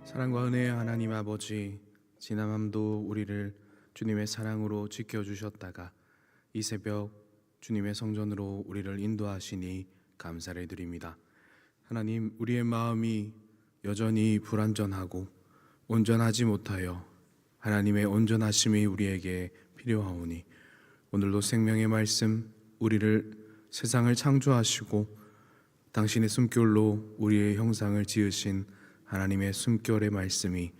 사랑과 은혜의 하나님 아버지, 지난밤도 우리를 주님의 사랑으로 지켜주셨다가 이 새벽 주님의 성전으로 우리를 인도하시니 감사를 드립니다. 하나님, 우리의 마음이 여전히 불완전하고 온전하지 못하여 하나님의 온전하심이 우리에게 필요하오니 오늘도 생명의 말씀, 우리를 세상을 창조하시고 당신의 숨결로 우리의 형상을 지으신 하나님의 숨결의 말씀이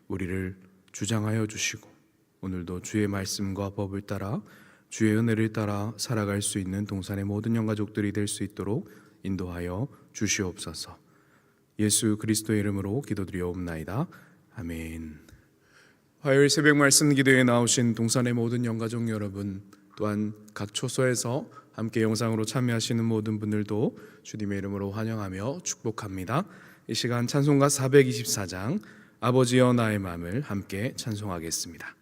우리를 주장하여 주시고 오늘도 주의 말씀과 법을 따라 주의 은혜를 따라 살아갈 수 있는 동산의 모든 영가족들이 될 수 있도록 인도하여 주시옵소서. 예수 그리스도의 이름으로 기도드리옵나이다. 아멘. 화요일 새벽 말씀 기도에 나오신 동산의 모든 영가족 여러분, 또한 각 초소에서 함께 영상으로 참여하시는 모든 분들도 주님의 이름으로 환영하며 축복합니다. 이 시간 찬송가 424장 아버지여 나의 마음을 함께 찬송하겠습니다.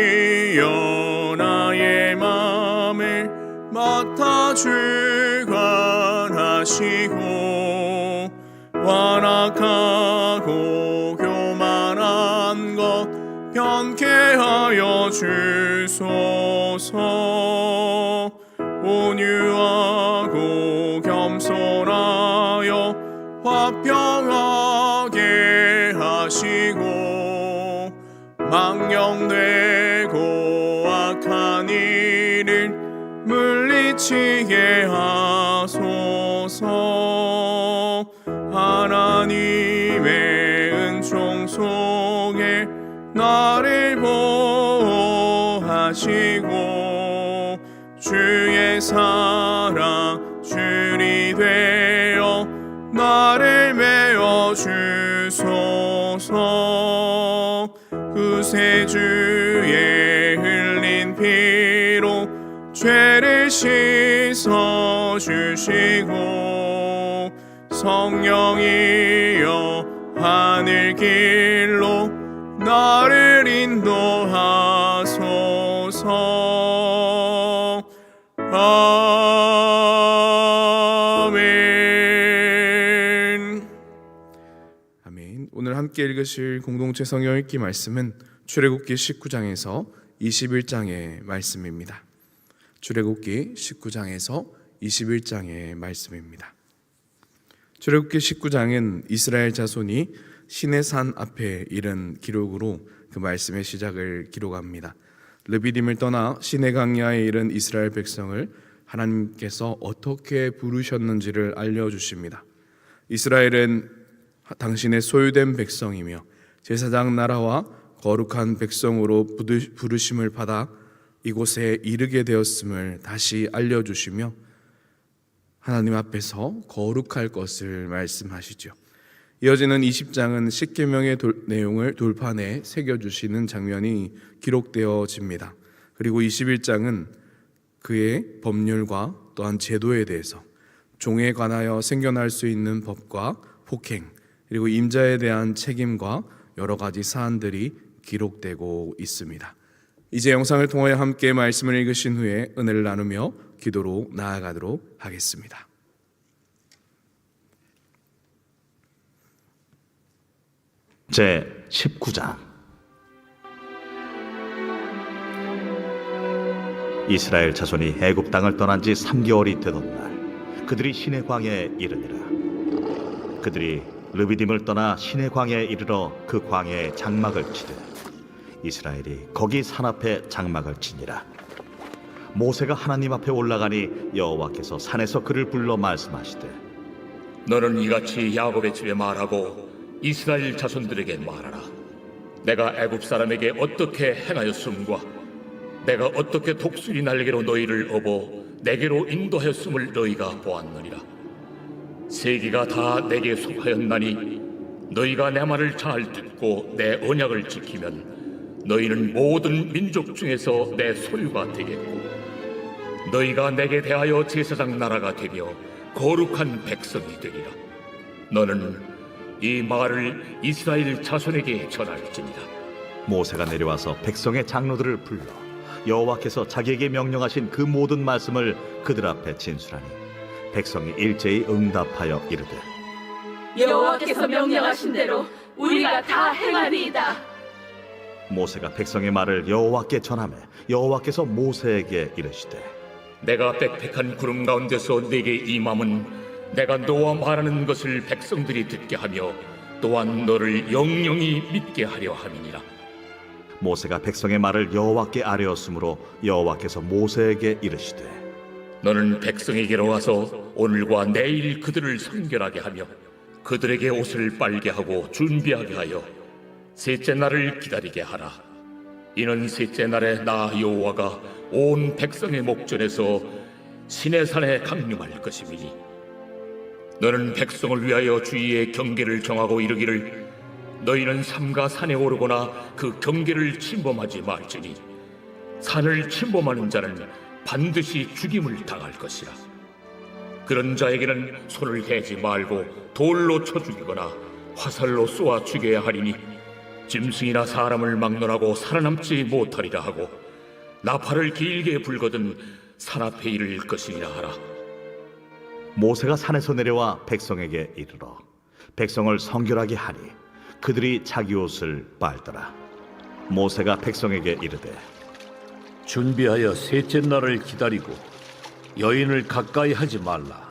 아버지여 나의 마음을 맡아 주관하시고 완악하고 교만한 것 변케 하여 주소서. 온유하고 겸손하여 화평하게 하시고 망령되고 악한 일을 물리치게 하소서. 하나님의 은총 속에 나를 보호하시고 주의 사랑 줄이 되어 나를 메어 주소서. 구세주의 흘린 피로 죄를 씻어 주시고 성령이여 하늘 길로 나를 인도하소서. 아멘. 아멘. 오늘 함께 읽으실 공동체 성경 읽기 말씀은 출애굽기 19장에서 21장의 말씀입니다. 출애굽기 19장에서 21장의 말씀입니다. 출애굽기 19장은 이스라엘 자손이 시내산 앞에 이른 기록으로 그 말씀의 시작을 기록합니다. 르비딤을 떠나 시내 강야에 이른 이스라엘 백성을 하나님께서 어떻게 부르셨는지를 알려주십니다. 이스라엘은 당신의 소유된 백성이며 제사장 나라와 거룩한 백성으로 부르심을 받아 이곳에 이르게 되었음을 다시 알려주시며 하나님 앞에서 거룩할 것을 말씀하시죠. 이어지는 20장은 십계명의 내용을 돌판에 새겨주시는 장면이 기록되어집니다. 그리고 21장은 그의 법률과 또한 제도에 대해서, 종에 관하여 생겨날 수 있는 법과 폭행, 그리고 임자에 대한 책임과 여러 가지 사안들이 기록되고 있습니다. 이제 영상을 통하여 함께 말씀을 읽으신 후에 은혜를 나누며 기도로 나아가도록 하겠습니다. 제 19장. 이스라엘 자손이 애굽 땅을 떠난 지 3개월이 되던 날 그들이 시내 광야에 이르니라. 그들이 르비딤을 떠나 시내 광야에 이르러 그 광야에 장막을 치되 이스라엘이 거기 산 앞에 장막을 치니라. 모세가 하나님 앞에 올라가니 여호와께서 산에서 그를 불러 말씀하시되 너는 이같이 야곱의 집에 말하고 이스라엘 자손들에게 말하라. 내가 애굽 사람에게 어떻게 행하였음과 내가 어떻게 독수리 날개로 너희를 업어 내게로 인도하였음을 너희가 보았느니라. 세계가 다 내게 속하였나니 너희가 내 말을 잘 듣고 내 언약을 지키면 너희는 모든 민족 중에서 내 소유가 되겠고 너희가 내게 대하여 제사장 나라가 되며 거룩한 백성이 되리라. 너는 이 말을 이스라엘 자손에게 전할지니라. 모세가 내려와서 백성의 장로들을 불러 여호와께서 자기에게 명령하신 그 모든 말씀을 그들 앞에 진술하니 백성이 일제히 응답하여 이르되 여호와께서 명령하신 대로 우리가 다 행하리이다. 모세가 백성의 말을 여호와께 전하매 여호와께서 모세에게 이르시되 내가 빽빽한 구름 가운데서 네게 임함은 내가 너와 말하는 것을 백성들이 듣게 하며 또한 너를 영영히 믿게 하려 함이니라. 모세가 백성의 말을 여호와께 아뢰었으므로 여호와께서 모세에게 이르시되 너는 백성에게로 와서 오늘과 내일 그들을 선결하게 하며 그들에게 옷을 빨게 하고 준비하게 하여 셋째 날을 기다리게 하라. 이는 셋째 날에 나 여호와가 온 백성의 목전에서 시내산에 강림할 것임이니 너는 백성을 위하여 주위의 경계를 정하고 이르기를 너희는 삼가 산에 오르거나 그 경계를 침범하지 말지니 산을 침범하는 자는 반드시 죽임을 당할 것이라. 그런 자에게는 손을 대지 말고 돌로 쳐 죽이거나 화살로 쏘아 죽여야 하리니 짐승이나 사람을 막론하고 살아남지 못하리라 하고 나팔을 길게 불거든 산 앞에 이를 것이니라 하라. 모세가 산에서 내려와 백성에게 이르러 백성을 성결하게 하니 그들이 자기 옷을 빨더라. 모세가 백성에게 이르되 준비하여 셋째 날을 기다리고 여인을 가까이 하지 말라.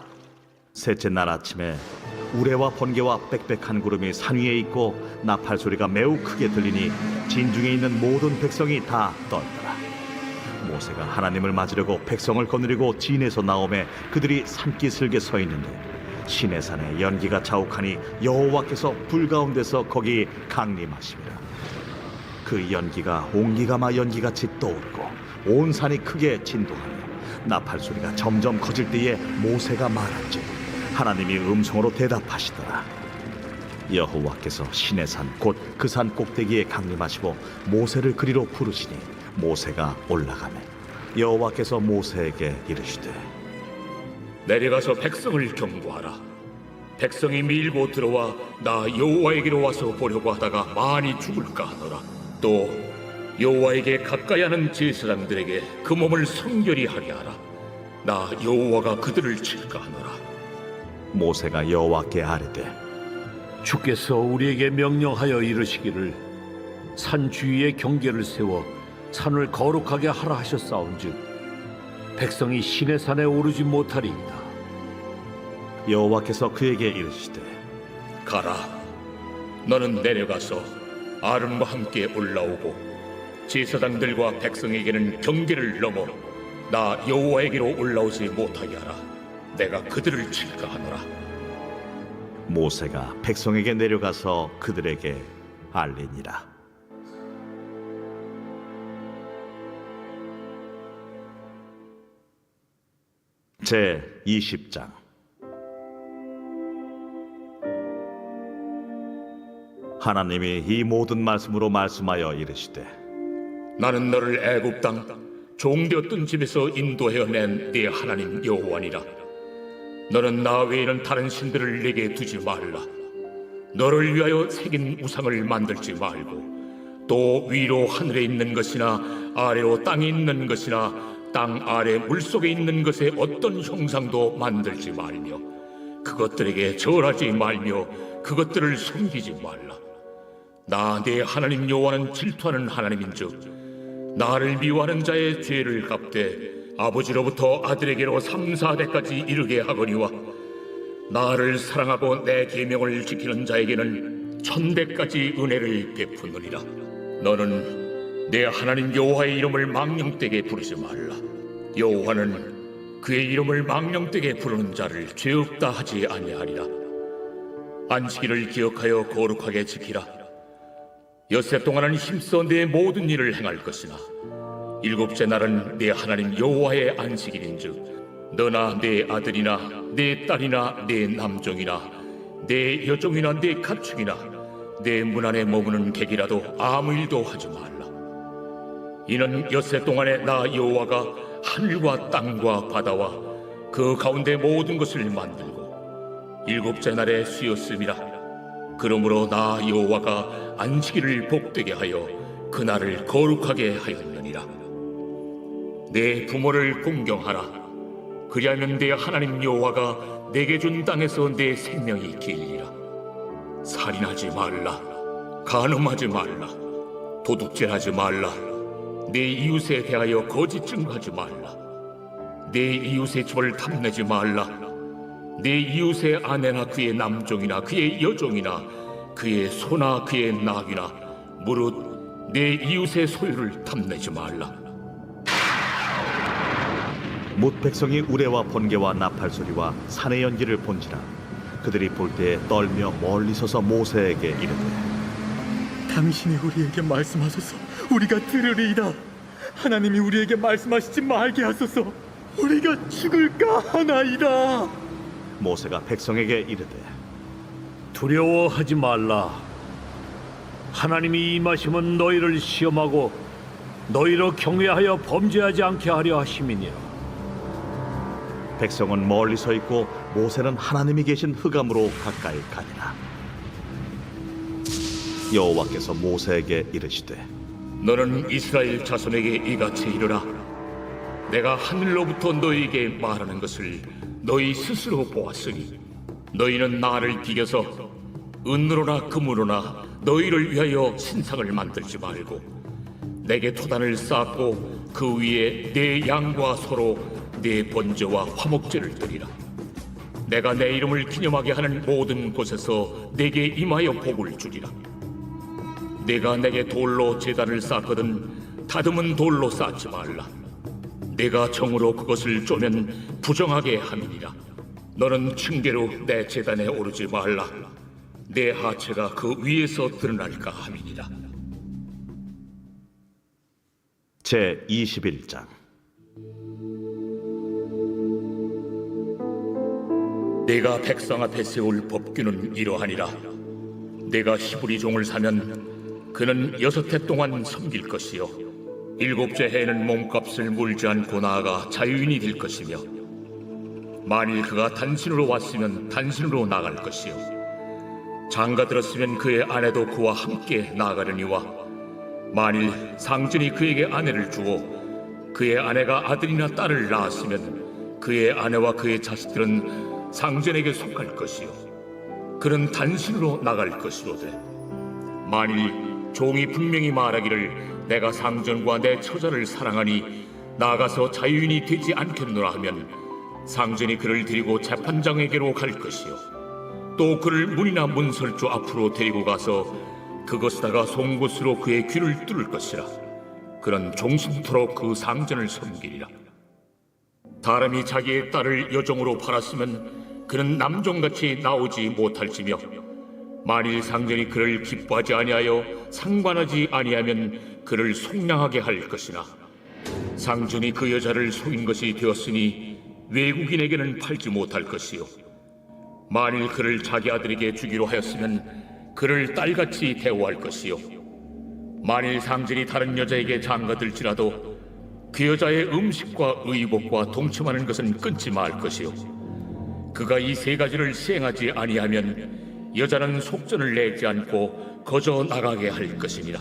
셋째 날 아침에 우레와 번개와 빽빽한 구름이 산 위에 있고 나팔 소리가 매우 크게 들리니 진중에 있는 모든 백성이 다 떨더라. 모세가 하나님을 맞으려고 백성을 거느리고 진에서 나오매 그들이 산기슭에 서 있는데 시내산에 연기가 자욱하니 여호와께서 불 가운데서 거기 강림하심이라. 그 연기가 옹기가마 연기같이 떠오르고 온 산이 크게 진동하며 나팔 소리가 점점 커질 때에 모세가 말한즉 하나님이 음성으로 대답하시더라. 여호와께서 시내산 곧 그 산 꼭대기에 강림하시고 모세를 그리로 부르시니 모세가 올라가매 여호와께서 모세에게 이르시되 내려가서 백성을 경고하라. 백성이 밀고 들어와 나 여호와에게로 와서 보려고 하다가 많이 죽을까 하노라. 또 여호와에게 가까이 하는 제사장들에게 그 몸을 성결히 하게 하라. 나 여호와가 그들을 칠까 하노라. 모세가 여호와께 아뢰되 주께서 우리에게 명령하여 이르시기를 산 주위에 경계를 세워 산을 거룩하게 하라 하셨사온즉 백성이 시내산에 오르지 못하리이다. 여호와께서 그에게 이르시되 가라. 너는 내려가서 아론과 함께 올라오고 제사장들과 백성에게는 경계를 넘어 나 여호와에게로 올라오지 못하게 하라. 내가 그들을 칠까 하노라. 모세가 백성에게 내려가서 그들에게 알리니라. 제 20장. 하나님이 이 모든 말씀으로 말씀하여 이르시되 나는 너를 애굽 땅 종되었던 집에서 인도하여 낸 네 하나님 여호와니라. 너는 나 외에는 다른 신들을 내게 두지 말라. 너를 위하여 새긴 우상을 만들지 말고 또 위로 하늘에 있는 것이나 아래로 땅에 있는 것이나 땅 아래 물속에 있는 것에 어떤 형상도 만들지 말며 그것들에게 절하지 말며 그것들을 섬기지 말라. 나 네 하나님 여호와는 질투하는 하나님인즉 나를 미워하는 자의 죄를 갚되 아버지로부터 아들에게로 3, 4대까지 이르게 하거니와 나를 사랑하고 내 계명을 지키는 자에게는 1000대까지 은혜를 베푸느니라. 너는 내 하나님 여호와의 이름을 망령되게 부르지 말라. 여호와는 그의 이름을 망령되게 부르는 자를 죄 없다 하지 아니하리라. 안식일을 기억하여 거룩하게 지키라. 엿새 동안은 힘써 내 모든 일을 행할 것이나 일곱째 날은 내 하나님 여호와의 안식일인즉 너나 내 아들이나 내 딸이나 내 남종이나 내 여종이나 내 가축이나 내 문 안에 머무는 객이라도 아무 일도 하지 말라. 이는 엿새 동안에 나 여호와가 하늘과 땅과 바다와 그 가운데 모든 것을 만들고 일곱째 날에 쉬었음이라. 그러므로 나 여호와가 안식일을 복되게 하여 그날을 거룩하게 하였느니라. 내 부모를 공경하라. 그리하면 내 하나님 여호와가 내게 준 땅에서 내 생명이 길리라. 살인하지 말라. 간음하지 말라. 도둑질하지 말라. 내 이웃에 대하여 거짓 증거하지 말라. 내 이웃의 집을 탐내지 말라. 내 이웃의 아내나 그의 남종이나 그의 여종이나 그의 소나 그의 낙이나 무릇 내 이웃의 소유를 탐내지 말라. 못 백성이 우레와 번개와 나팔 소리와 산의 연기를 본지라 그들이 볼 때에 떨며 멀리 서서 모세에게 이르되 당신이 우리에게 말씀하소서. 우리가 들으리이다. 하나님이 우리에게 말씀하시지 말게 하소서. 우리가 죽을까 하나이다. 모세가 백성에게 이르되 두려워하지 말라. 하나님이 임하시면 너희를 시험하고 너희로 경외하여 범죄하지 않게 하려 하심이니라. 백성은 멀리 서 있고 모세는 하나님이 계신 흑암으로 가까이 가니라. 여호와께서 모세에게 이르시되 너는 이스라엘 자손에게 이같이 이르라. 내가 하늘로부터 너희에게 말하는 것을 너희 스스로 보았으니 너희는 나를 비겨서 은으로나 금으로나 너희를 위하여 신상을 만들지 말고 내게 토단을 쌓고 그 위에 내 양과 소로 내 번제와 화목제를 드리라. 내가 내 이름을 기념하게 하는 모든 곳에서 내게 임하여 복을 주리라. 내가 내게 돌로 제단을 쌓거든 다듬은 돌로 쌓지 말라. 내가 정으로 그것을 쪼면 부정하게 함이니라. 너는 층계로 내 제단에 오르지 말라. 내 하체가 그 위에서 드러날까 함이니라. 제 21장 내가 백성 앞에 세울 법규는 이러하니라. 내가 히브리 종을 사면 그는 6해 동안 섬길 것이요 7째 해에는 몸값을 물지 않고 나아가 자유인이 될 것이며 만일 그가 단신으로 왔으면 단신으로 나갈 것이요 장가 들었으면 그의 아내도 그와 함께 나아가려니와 만일 상전이 그에게 아내를 주어 그의 아내가 아들이나 딸을 낳았으면 그의 아내와 그의 자식들은 상전에게 속할 것이요 그는 단신으로 나갈 것이로되 만일 종이 분명히 말하기를 내가 상전과 내 처자를 사랑하니 나가서 자유인이 되지 않겠노라 하면 상전이 그를 데리고 재판장에게로 갈 것이요 또 그를 문이나 문설주 앞으로 데리고 가서 그것에다가 송곳으로 그의 귀를 뚫을 것이라. 그는 종신토록 그 상전을 섬기리라. 사람이 자기의 딸을 여종으로 팔았으면 그는 남종같이 나오지 못할지며 만일 상전이 그를 기뻐하지 아니하여 상관하지 아니하면 그를 속량하게 할 것이나 상전이 그 여자를 속인 것이 되었으니 외국인에게는 팔지 못할 것이요 만일 그를 자기 아들에게 주기로 하였으면 그를 딸같이 대우할 것이요 만일 상전이 다른 여자에게 장가들지라도 그 여자의 음식과 의복과 동침하는 것은 끊지 말 것이요 그가 이 3가지를 시행하지 아니하면 여자는 속전을 내지 않고 거저 나가게 할 것이니라.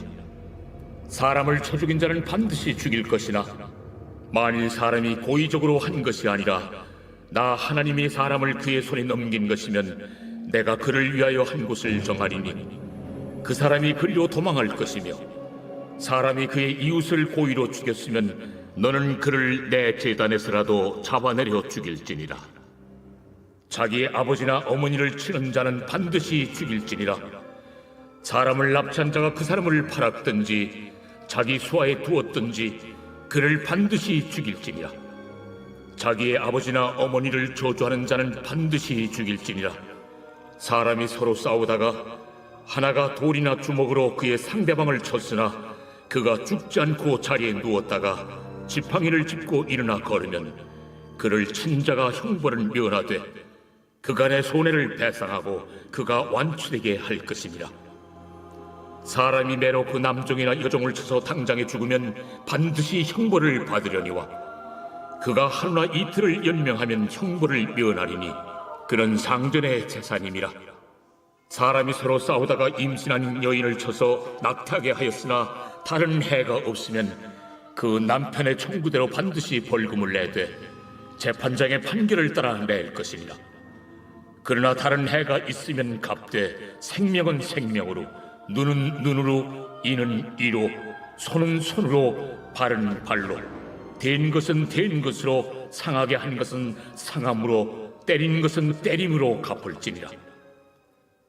사람을 쳐 죽인 자는 반드시 죽일 것이나 만일 사람이 고의적으로 한 것이 아니라 나 하나님이 사람을 그의 손에 넘긴 것이면 내가 그를 위하여 한 곳을 정하리니 그 사람이 그리로 도망할 것이며 사람이 그의 이웃을 고의로 죽였으면 너는 그를 내 제단에서라도 잡아내려 죽일지니라. 자기의 아버지나 어머니를 치는 자는 반드시 죽일지니라. 사람을 납치한 자가 그 사람을 팔았든지 자기 수하에 두었든지 그를 반드시 죽일지니라. 자기의 아버지나 어머니를 저주하는 자는 반드시 죽일지니라. 사람이 서로 싸우다가 하나가 돌이나 주먹으로 그의 상대방을 쳤으나 그가 죽지 않고 자리에 누웠다가 지팡이를 짚고 일어나 걸으면 그를 친 자가 형벌을 면하되 그간의 손해를 배상하고 그가 완출되게 할 것입니다. 사람이 매로 그 남종이나 여종을 쳐서 당장에 죽으면 반드시 형벌을 받으려니와 그가 하루나 이틀을 연명하면 형벌을 면하리니 그는 상전의 재산임이라. 사람이 서로 싸우다가 임신한 여인을 쳐서 낙태하게 하였으나 다른 해가 없으면 그 남편의 청구대로 반드시 벌금을 내되 재판장의 판결을 따라 낼 것이니라. 그러나 다른 해가 있으면 갚되 생명은 생명으로, 눈은 눈으로, 이는 이로, 손은 손으로, 발은 발로, 된 것은 된 것으로, 상하게 한 것은 상함으로, 때린 것은 때림으로 갚을지니라.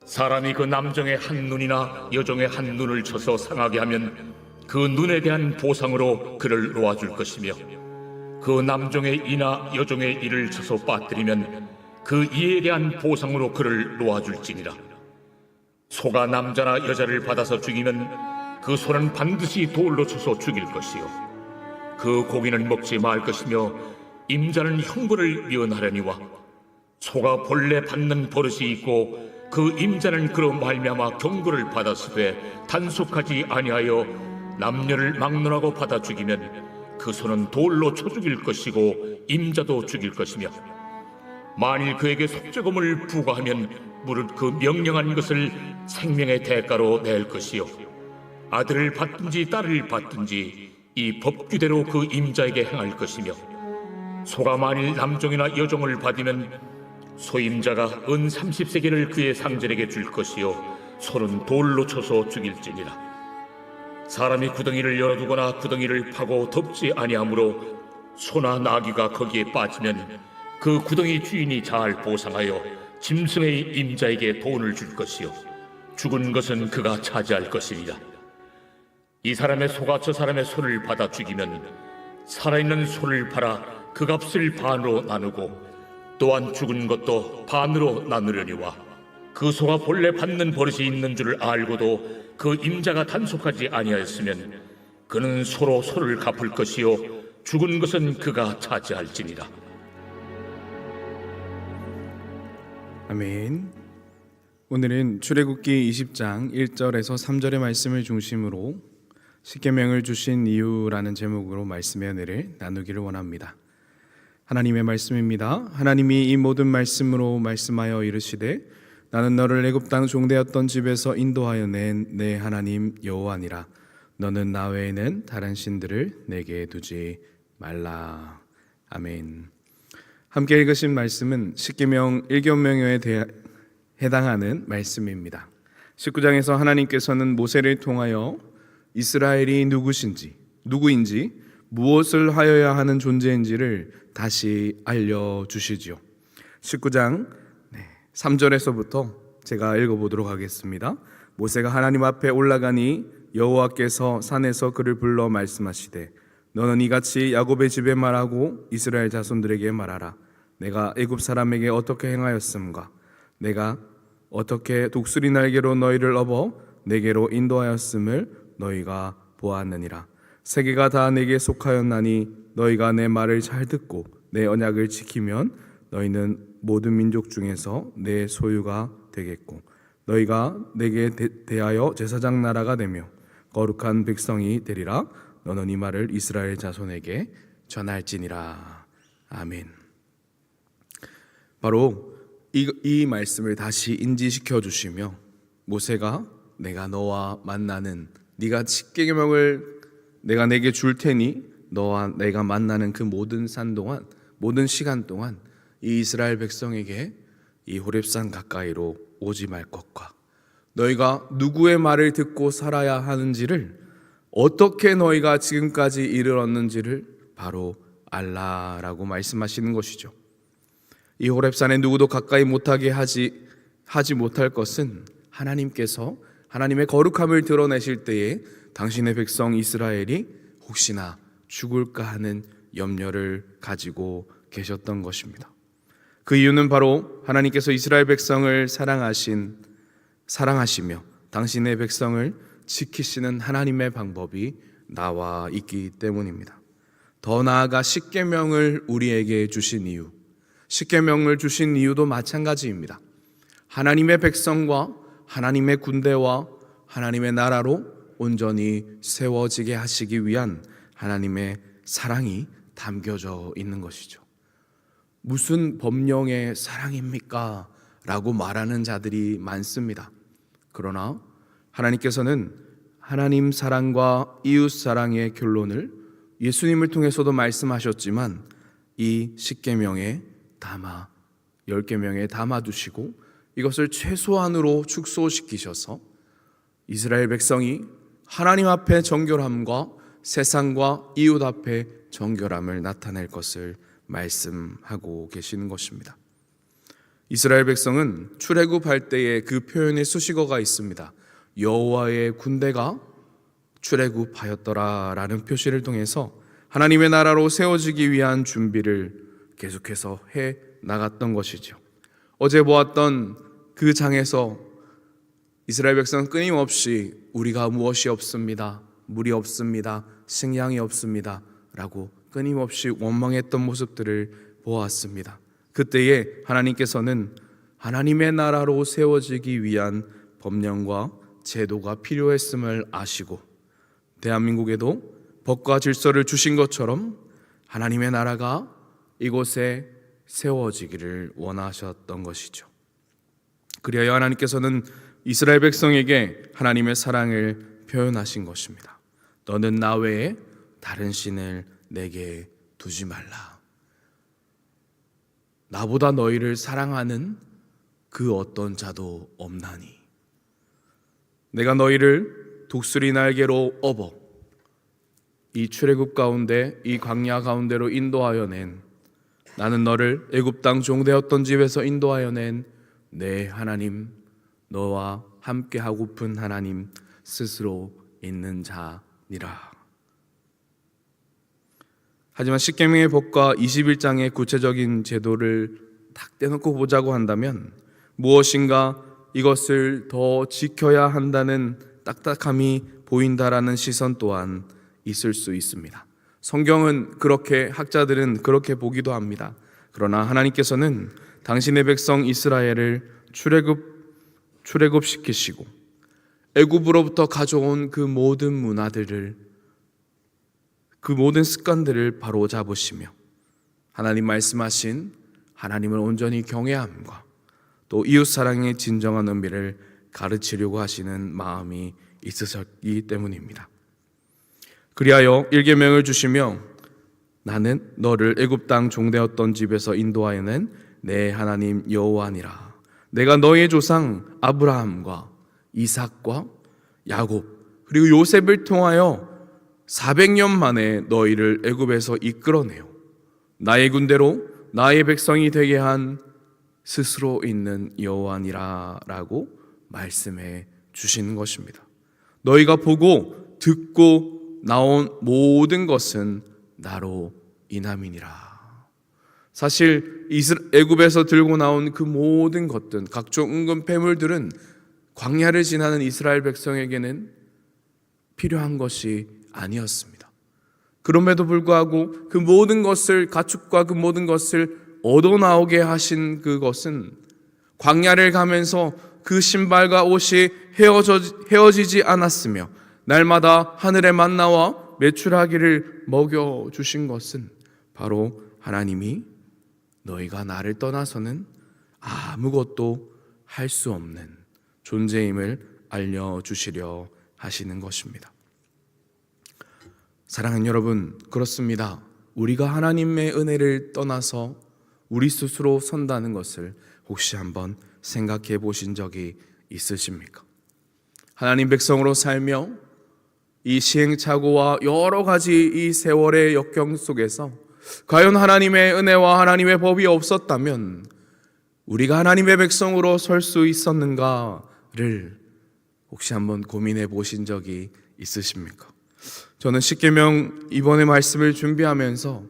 사람이 그 남종의 한 눈이나 여종의 한 눈을 쳐서 상하게 하면 그 눈에 대한 보상으로 그를 놓아줄 것이며, 그 남종의 이나 여종의 이를 쳐서 빠뜨리면 그 이에 대한 보상으로 그를 놓아줄지니라. 소가 남자나 여자를 받아서 죽이면 그 소는 반드시 돌로 쳐서 죽일 것이요, 그 고기는 먹지 말 것이며 임자는 형벌을 면하려니와, 소가 본래 받는 버릇이 있고 그 임자는 그로 말미암아 경고를 받았으되 단속하지 아니하여 남녀를 막론하고 받아 죽이면 그 소는 돌로 쳐 죽일 것이고 임자도 죽일 것이며, 만일 그에게 속죄금을 부과하면 무릇 그 명령한 것을 생명의 대가로 낼 것이요, 아들을 받든지 딸을 받든지 이 법규대로 그 임자에게 행할 것이며, 소가 만일 남종이나 여종을 받으면 소임자가 은 30세겔을 그의 상전에게 줄 것이요, 소는 돌로 쳐서 죽일지니라. 사람이 구덩이를 열어두거나 구덩이를 파고 덮지 아니하므로 소나 나귀가 거기에 빠지면 그 구덩이 주인이 잘 보상하여 짐승의 임자에게 돈을 줄 것이요, 죽은 것은 그가 차지할 것이니라. 이 사람의 소가 저 사람의 소를 받아 죽이면 살아있는 소를 팔아 그 값을 반으로 나누고 또한 죽은 것도 반으로 나누려니와, 그 소가 본래 받는 버릇이 있는 줄을 알고도 그 임자가 단속하지 아니하였으면 그는 소로 소를 갚을 것이요, 죽은 것은 그가 차지할지니라. 아멘. 오늘은 출애굽기 20장 1절에서 3절의 말씀을 중심으로 십계명을 주신 이유라는 제목으로 말씀의 은혜를 나누기를 원합니다. 하나님의 말씀입니다. 하나님이 이 모든 말씀으로 말씀하여 이르시되 나는 너를 애굽 땅 종되었던 집에서 인도하여 낸 내 하나님 여호와니라. 너는 나 외에는 다른 신들을 내게 두지 말라. 아멘. 함께 읽으신 말씀은 십계명 1계명에 해당하는 말씀입니다. 19장에서 하나님께서는 모세를 통하여 이스라엘이 누구인지 무엇을 하여야 하는 존재인지를 다시 알려주시지요. 19장 3절에서부터 제가 읽어보도록 하겠습니다. 모세가 하나님 앞에 올라가니 여호와께서 산에서 그를 불러 말씀하시되 너는 이같이 야곱의 집에 말하고 이스라엘 자손들에게 말하라. 내가 애굽 사람에게 어떻게 행하였음과 내가 어떻게 독수리 날개로 너희를 업어 내게로 인도하였음을 너희가 보았느니라. 세계가 다 내게 속하였나니 너희가 내 말을 잘 듣고 내 언약을 지키면 너희는 모든 민족 중에서 내 소유가 되겠고 너희가 내게 대하여 제사장 나라가 되며 거룩한 백성이 되리라. 너는 이 말을 이스라엘 자손에게 전할지니라. 아멘. 바로 이 말씀을 다시 인지시켜 주시며 모세가 내가 너와 만나는 네가 십계명을 내가 내게 줄 테니 너와 내가 만나는 그 모든 산 동안 모든 시간 동안 이 이스라엘 백성에게 이 호렙산 가까이로 오지 말 것과 너희가 누구의 말을 듣고 살아야 하는지를 어떻게 너희가 지금까지 이르렀는지를 바로 알라라고 말씀하시는 것이죠. 이 호렙산에 누구도 가까이 못하게 하지 못할 것은 하나님께서 하나님의 거룩함을 드러내실 때에 당신의 백성 이스라엘이 혹시나 죽을까 하는 염려를 가지고 계셨던 것입니다. 그 이유는 바로 하나님께서 이스라엘 백성을 사랑하시며 당신의 백성을 지키시는 하나님의 방법이 나와 있기 때문입니다. 더 나아가 십계명을 우리에게 주신 이유, 십계명을 주신 이유도 마찬가지입니다. 하나님의 백성과 하나님의 군대와 하나님의 나라로 온전히 세워지게 하시기 위한 하나님의 사랑이 담겨져 있는 것이죠. 무슨 법령의 사랑입니까? 라고 말하는 자들이 많습니다. 그러나 하나님께서는 하나님 사랑과 이웃 사랑의 결론을 예수님을 통해서도 말씀하셨지만 이 10계명에 담아 10계명에 담아두시고 이것을 최소한으로 축소시키셔서 이스라엘 백성이 하나님 앞에 정결함과 세상과 이웃 앞에 정결함을 나타낼 것을 말씀하고 계시는 것입니다. 이스라엘 백성은 출애굽할 때에 그 표현의 수식어가 있습니다. 여호와의 군대가 출애굽하였더라라는 표시를 통해서 하나님의 나라로 세워지기 위한 준비를 계속해서 해 나갔던 것이죠. 어제 보았던 그 장에서 이스라엘 백성은 끊임없이 우리가 무엇이 없습니다, 물이 없습니다, 식량이 없습니다 라고 끊임없이 원망했던 모습들을 보았습니다. 그때에 하나님께서는 하나님의 나라로 세워지기 위한 법령과 제도가 필요했음을 아시고 대한민국에도 법과 질서를 주신 것처럼 하나님의 나라가 이곳에 세워지기를 원하셨던 것이죠. 그리하여 하나님께서는 이스라엘 백성에게 하나님의 사랑을 표현하신 것입니다. 너는 나 외에 다른 신을 내게 두지 말라. 나보다 너희를 사랑하는 그 어떤 자도 없나니 내가 너희를 독수리 날개로 업어 이 출애굽 가운데 이 광야 가운데로 인도하여 낸 나는 너를 애굽 땅 종되었던 집에서 인도하여 낸 내 하나님 너와 함께 하고픈 하나님 스스로 있는 자니라. 하지만 십계명의 법과 21장의 구체적인 제도를 딱 떼놓고 보자고 한다면 무엇인가 이것을 더 지켜야 한다는 딱딱함이 보인다라는 시선 또한 있을 수 있습니다. 성경은 그렇게, 학자들은 그렇게 보기도 합니다. 그러나 하나님께서는 당신의 백성 이스라엘을 출애굽시키시고 애굽으로부터 가져온 그 모든 문화들을, 그 모든 습관들을 바로잡으시며 하나님 말씀하신 하나님을 온전히 경외함과 또 이웃사랑의 진정한 의미를 가르치려고 하시는 마음이 있으셨기 때문입니다. 그리하여 1계명을 주시며 나는 너를 애굽 땅 종되었던 집에서 인도하여 낸 내 하나님 여호와니라. 내가 너의 조상 아브라함과 이삭과 야곱 그리고 요셉을 통하여 400년 만에 너희를 애굽에서 이끌어내어 나의 군대로 나의 백성이 되게 한 스스로 있는 여호와니라라고 말씀해 주시는 것입니다. 너희가 보고 듣고 나온 모든 것은 나로 인함이니라. 사실 애굽에서 들고 나온 그 모든 것들, 각종 은금 패물들은 광야를 지나는 이스라엘 백성에게는 필요한 것이 아니었습니다. 그럼에도 불구하고 그 모든 것을, 가축과 그 모든 것을 얻어 나오게 하신 그것은 광야를 가면서 그 신발과 옷이 헤어지지 않았으며 날마다 하늘의 만나와 메추라기를 먹여주신 것은 바로 하나님이 너희가 나를 떠나서는 아무것도 할 수 없는 존재임을 알려주시려 하시는 것입니다. 사랑하는 여러분, 그렇습니다. 우리가 하나님의 은혜를 떠나서 우리 스스로 선다는 것을 혹시 한번 생각해 보신 적이 있으십니까? 하나님 백성으로 살며 이 시행착오와 여러 가지 이 세월의 역경 속에서 과연 하나님의 은혜와 하나님의 법이 없었다면 우리가 하나님의 백성으로 설 수 있었는가를 혹시 한번 고민해 보신 적이 있으십니까? 저는 십계명 이번에 말씀을 준비하면서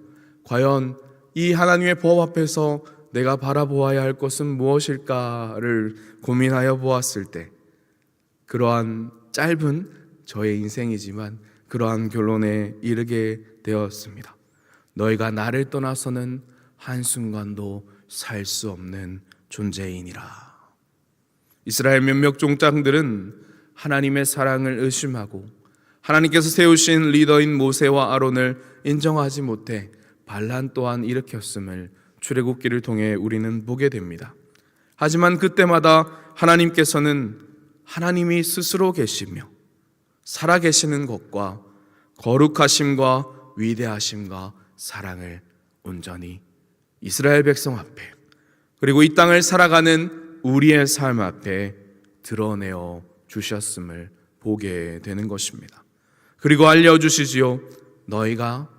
과연 이 하나님의 법 앞에서 내가 바라보아야 할 것은 무엇일까를 고민하여 보았을 때 그러한 짧은 저의 인생이지만 그러한 결론에 이르게 되었습니다. 너희가 나를 떠나서는 한순간도 살 수 없는 존재이니라. 이스라엘 몇몇 족장들은 하나님의 사랑을 의심하고 하나님께서 세우신 리더인 모세와 아론을 인정하지 못해 반란 또한 일으켰음을 출애굽기를 통해 우리는 보게 됩니다. 하지만 그때마다 하나님께서는 하나님이 스스로 계시며 살아계시는 것과 거룩하심과 위대하심과 사랑을 온전히 이스라엘 백성 앞에, 그리고 이 땅을 살아가는 우리의 삶 앞에 드러내어 주셨음을 보게 되는 것입니다. 그리고 알려주시지요. 너희가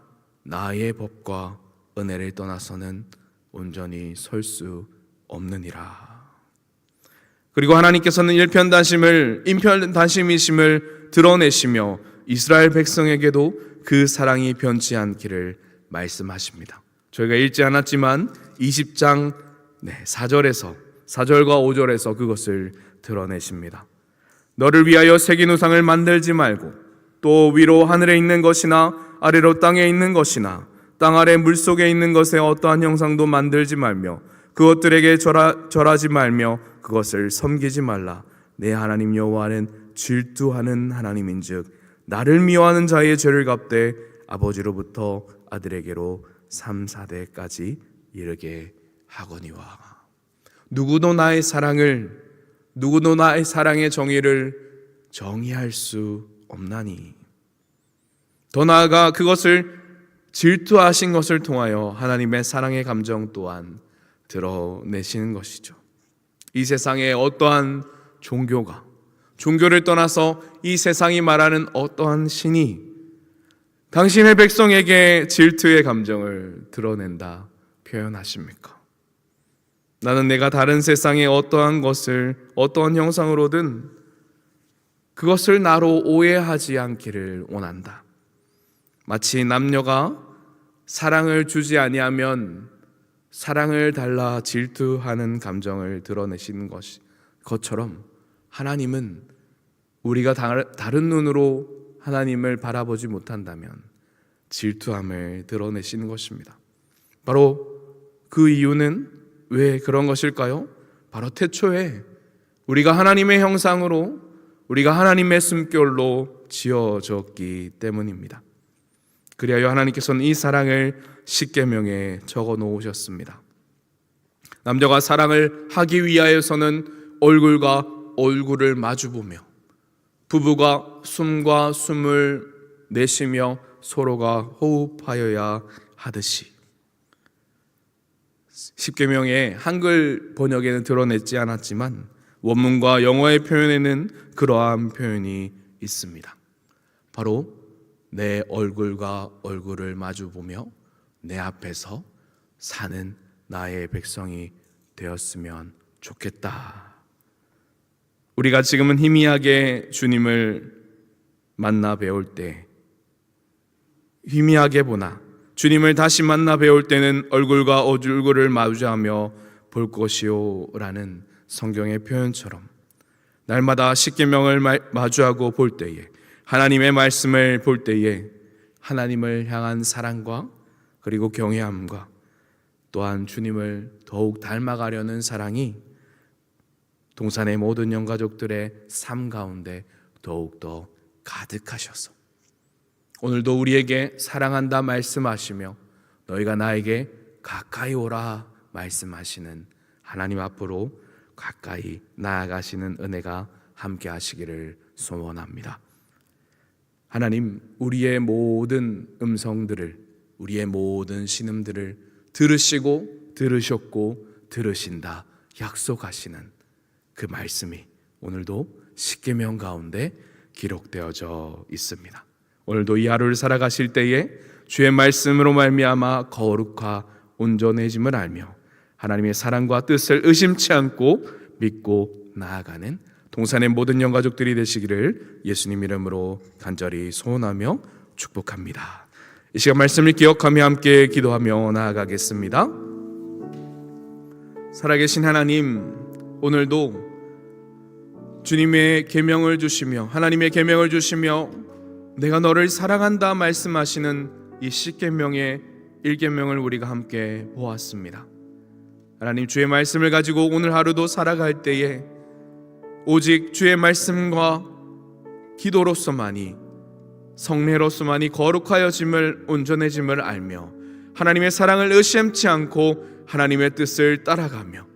나의 법과 은혜를 떠나서는 온전히 설 수 없느니라. 그리고 하나님께서는 인편단심이심을 드러내시며 이스라엘 백성에게도 그 사랑이 변치 않기를 말씀하십니다. 저희가 읽지 않았지만 20장 4절과 5절에서 그것을 드러내십니다. 너를 위하여 새긴 우상을 만들지 말고 또 위로 하늘에 있는 것이나 아래로 땅에 있는 것이나 땅 아래 물속에 있는 것에 어떠한 형상도 만들지 말며 그것들에게 절하지 말며 그것을 섬기지 말라. 내 하나님 여호와는 질투하는 하나님인즉 나를 미워하는 자의 죄를 갚되 아버지로부터 아들에게로 3, 4대까지 이르게 하거니와. 누구도 나의 사랑의 정의를 정의할 수 없나니. 더 나아가 그것을 질투하신 것을 통하여 하나님의 사랑의 감정 또한 드러내시는 것이죠. 이 세상에 어떠한 종교를 떠나서 이 세상이 말하는 어떠한 신이 당신의 백성에게 질투의 감정을 드러낸다 표현하십니까? 나는 내가 다른 세상의 어떠한 형상으로든 그것을 나로 오해하지 않기를 원한다. 마치 남녀가 사랑을 주지 아니하면 사랑을 달라 질투하는 감정을 드러내시는 것처럼 하나님은 우리가 다른 눈으로 하나님을 바라보지 못한다면 질투함을 드러내시는 것입니다. 바로 그 이유는 왜 그런 것일까요? 바로 태초에 우리가 하나님의 형상으로, 우리가 하나님의 숨결로 지어졌기 때문입니다. 그리하여 하나님께서는 이 사랑을 십계명에 적어 놓으셨습니다. 남녀가 사랑을 하기 위하여서는 얼굴과 얼굴을 마주보며 부부가 숨과 숨을 내쉬며 서로가 호흡하여야 하듯이, 십계명의 한글 번역에는 드러내지 않았지만 원문과 영어의 표현에는 그러한 표현이 있습니다. 바로 내 얼굴과 얼굴을 마주보며 내 앞에서 사는 나의 백성이 되었으면 좋겠다. 우리가 지금은 희미하게 주님을 만나 배울 때, 희미하게 보나 주님을 다시 만나 배울 때는 얼굴과 얼굴을 마주하며 볼 것이요 라는 성경의 표현처럼 날마다 십계명을 마주하고 볼 때에, 하나님의 말씀을 볼 때에 하나님을 향한 사랑과 그리고 경외함과 또한 주님을 더욱 닮아가려는 사랑이 동산의 모든 영가족들의 삶 가운데 더욱더 가득하셔서 오늘도 우리에게 사랑한다 말씀하시며 너희가 나에게 가까이 오라 말씀하시는 하나님 앞으로 가까이 나아가시는 은혜가 함께 하시기를 소원합니다. 하나님, 우리의 모든 음성들을, 우리의 모든 신음들을 들으시고 들으셨고 들으신다 약속하시는 그 말씀이 오늘도 십계명 가운데 기록되어져 있습니다. 오늘도 이 하루를 살아가실 때에 주의 말씀으로 말미암아 거룩과 온전해짐을 알며 하나님의 사랑과 뜻을 의심치 않고 믿고 나아가는 동산의 모든 영가족들이 되시기를 예수님 이름으로 간절히 소원하며 축복합니다. 이 시간 말씀을 기억하며 함께 기도하며 나아가겠습니다. 살아계신 하나님, 오늘도 주님의 계명을 주시며 하나님의 계명을 주시며 내가 너를 사랑한다 말씀하시는 이 십계명의 1계명을 우리가 함께 보았습니다. 하나님, 주의 말씀을 가지고 오늘 하루도 살아갈 때에 오직 주의 말씀과 기도로서만이, 성례로서만이 거룩하여짐을, 온전해짐을 알며 하나님의 사랑을 의심치 않고 하나님의 뜻을 따라가며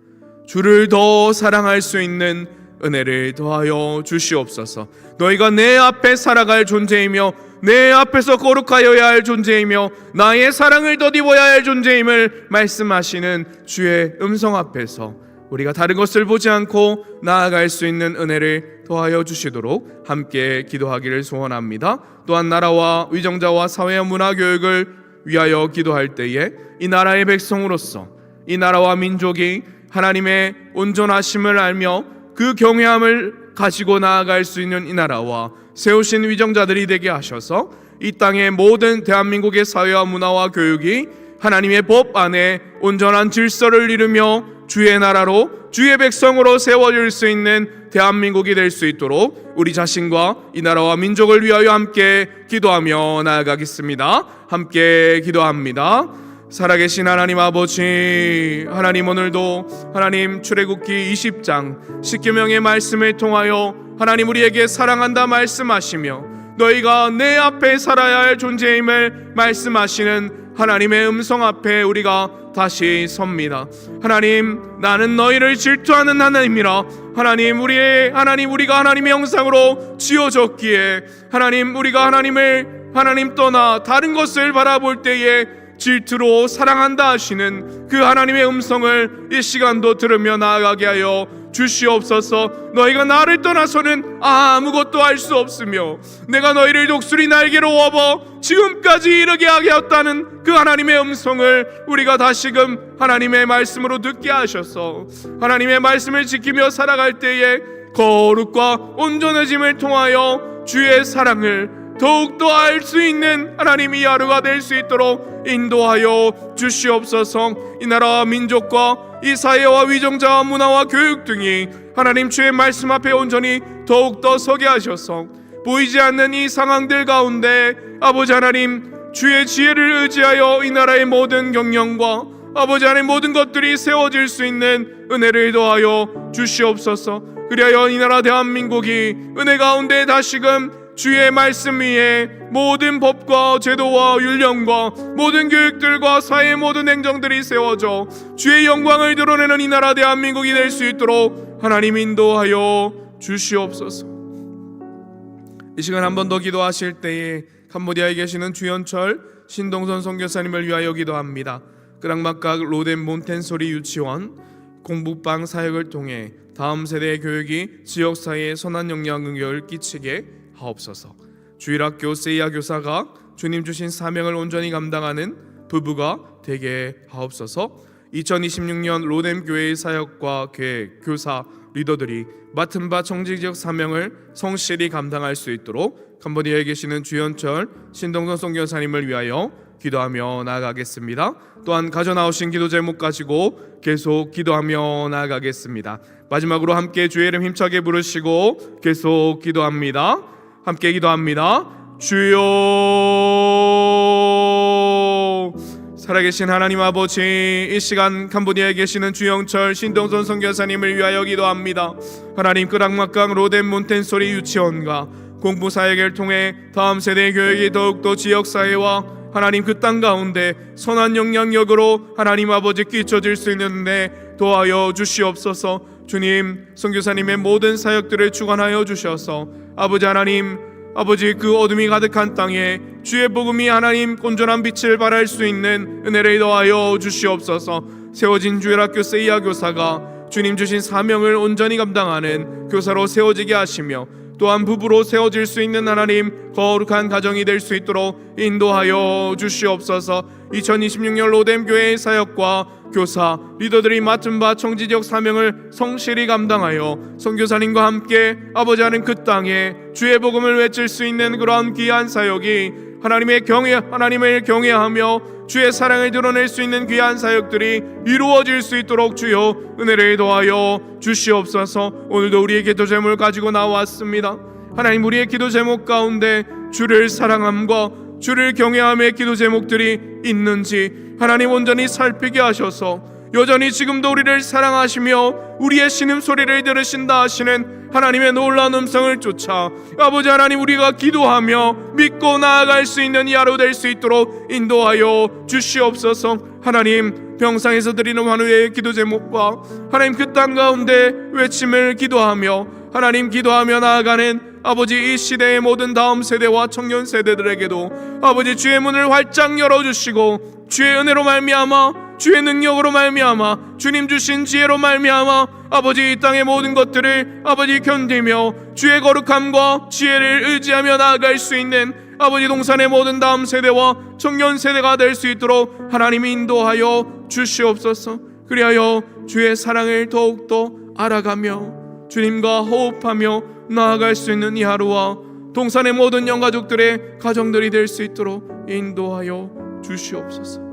주를 더 사랑할 수 있는 은혜를 더하여 주시옵소서. 너희가 내 앞에 살아갈 존재이며 내 앞에서 거룩하여야 할 존재이며 나의 사랑을 덧입어야 할 존재임을 말씀하시는 주의 음성 앞에서 우리가 다른 것을 보지 않고 나아갈 수 있는 은혜를 더하여 주시도록 함께 기도하기를 소원합니다. 또한 나라와 위정자와 사회와 문화 교육을 위하여 기도할 때에 이 나라의 백성으로서 이 나라와 민족이 하나님의 온전하심을 알며 그 경외함을 가지고 나아갈 수 있는 이 나라와 세우신 위정자들이 되게 하셔서 이 땅의 모든 대한민국의 사회와 문화와 교육이 하나님의 법 안에 온전한 질서를 이루며 주의 나라로 주의 백성으로 세워질 수 있는 대한민국이 될 수 있도록 우리 자신과 이 나라와 민족을 위하여 함께 기도하며 나아가겠습니다. 함께 기도합니다. 살아계신 하나님 아버지, 하나님 오늘도 하나님 출애굽기 20장 10계명의 말씀을 통하여 하나님 우리에게 사랑한다 말씀하시며 너희가 내 앞에 살아야 할 존재임을 말씀하시는 하나님의 음성 앞에 우리가 다시 섭니다. 하나님, 나는 너희를 질투하는 하나님이라. 하나님, 우리가 하나님의 형상으로 지어졌기에 하나님, 우리가 하나님 떠나 다른 것을 바라볼 때에 질투로 사랑한다 하시는 그 하나님의 음성을 이 시간도 들으며 나아가게 하여 주시옵소서. 너희가 나를 떠나서는 아무것도 할 수 없으며 내가 너희를 독수리 날개로 업어 지금까지 이르게 하게 하였다는 그 하나님의 음성을 우리가 다시금 하나님의 말씀으로 듣게 하셔서 하나님의 말씀을 지키며 살아갈 때에 거룩과 온전해짐을 통하여 주의 사랑을 더욱더 알 수 있는 하나님 이 하루가 될 수 있도록 인도하여 주시옵소서. 이 나라와 민족과 이 사회와 위정자와 문화와 교육 등이 하나님 주의 말씀 앞에 온전히 더욱더 서게 하셔서 보이지 않는 이 상황들 가운데 아버지 하나님 주의 지혜를 의지하여 이 나라의 모든 경영과 아버지 하나님 모든 것들이 세워질 수 있는 은혜를 더하여 주시옵소서. 그리하여 이 나라 대한민국이 은혜 가운데 다시금 주의 말씀 위에 모든 법과 제도와 율령과 모든 교육들과 사회의 모든 행정들이 세워져 주의 영광을 드러내는 이 나라 대한민국이 될 수 있도록 하나님 인도하여 주시옵소서. 이 시간 한 번 더 기도하실 때에 캄보디아에 계시는 주현철 신동선 선교사님을 위하여 기도합니다. 끄랑막각 로덴 몬텐소리 유치원 공부방 사역을 통해 다음 세대의 교육이 지역사회에 선한 영향을 끼치게 하옵소서. 주일학교 세이아 교사가 주님 주신 사명을 온전히 감당하는 부부가 되게 하옵소서. 2026년 로뎀 교회의 사역과 계획, 교사, 리더들이 맡은 바 정직적 사명을 성실히 감당할 수 있도록 캄보디아에 계시는 주현철 신동선 선교사님을 위하여 기도하며 나아가겠습니다. 또한 가져나오신 기도 제목 가지고 계속 기도하며 나아가겠습니다. 마지막으로 함께 주의 이름 힘차게 부르시고 계속 기도합니다. 함께 기도합니다. 주여, 살아계신 하나님 아버지, 이 시간 캄보디아에 계시는 주영철 신동선 선교사님을 위하여 기도합니다. 하나님 끄랑막강 로뎀 몬텐소리 유치원과 공부 사역을 통해 다음 세대의 교육이 더욱더 지역사회와 하나님 그 땅 가운데 선한 영향력으로 하나님 아버지 끼쳐질 수 있는데 도와여 주시옵소서. 주님, 선교사님의 모든 사역들을 주관하여 주셔서 아버지 하나님, 아버지 그 어둠이 가득한 땅에 주의 복음이 하나님 온전한 빛을 발할 수 있는 은혜를 더하여 주시옵소서. 세워진 주일학교 세이아 교사가 주님 주신 사명을 온전히 감당하는 교사로 세워지게 하시며 또한 부부로 세워질 수 있는 하나님 거룩한 가정이 될 수 있도록 인도하여 주시옵소서. 2026년 로뎀 교회의 사역과 교사, 리더들이 맡은 바 청지적 사명을 성실히 감당하여 선교사님과 함께 아버지 하는 그 땅에 주의 복음을 외칠 수 있는 그러한 귀한 사역이 하나님을 경외하며 주의 사랑을 드러낼 수 있는 귀한 사역들이 이루어질 수 있도록 주여 은혜를 더하여 주시옵소서. 오늘도 우리의 기도 제목을 가지고 나왔습니다. 하나님, 우리의 기도 제목 가운데 주를 사랑함과 주를 경외함의 기도 제목들이 있는지 하나님 온전히 살피게 하셔서 여전히 지금도 우리를 사랑하시며 우리의 신음소리를 들으신다 하시는 하나님의 놀라운 음성을 쫓아 아버지 하나님 우리가 기도하며 믿고 나아갈 수 있는 이 하루 될 수 있도록 인도하여 주시옵소서. 하나님, 병상에서 드리는 환우의 기도 제목과 하나님 그 땅 가운데 외침을 기도하며 하나님 기도하며 나아가는 아버지 이 시대의 모든 다음 세대와 청년 세대들에게도 아버지 주의 문을 활짝 열어주시고 주의 은혜로 말미암아 주의 능력으로 말미암아 주님 주신 지혜로 말미암아 아버지 이 땅의 모든 것들을 아버지 견디며 주의 거룩함과 지혜를 의지하며 나아갈 수 있는 아버지 동산의 모든 다음 세대와 청년 세대가 될 수 있도록 하나님이 인도하여 주시옵소서. 그리하여 주의 사랑을 더욱더 알아가며 주님과 호흡하며 나아갈 수 있는 이 하루와 동산의 모든 영가족들의 가정들이 될 수 있도록 인도하여 주시옵소서.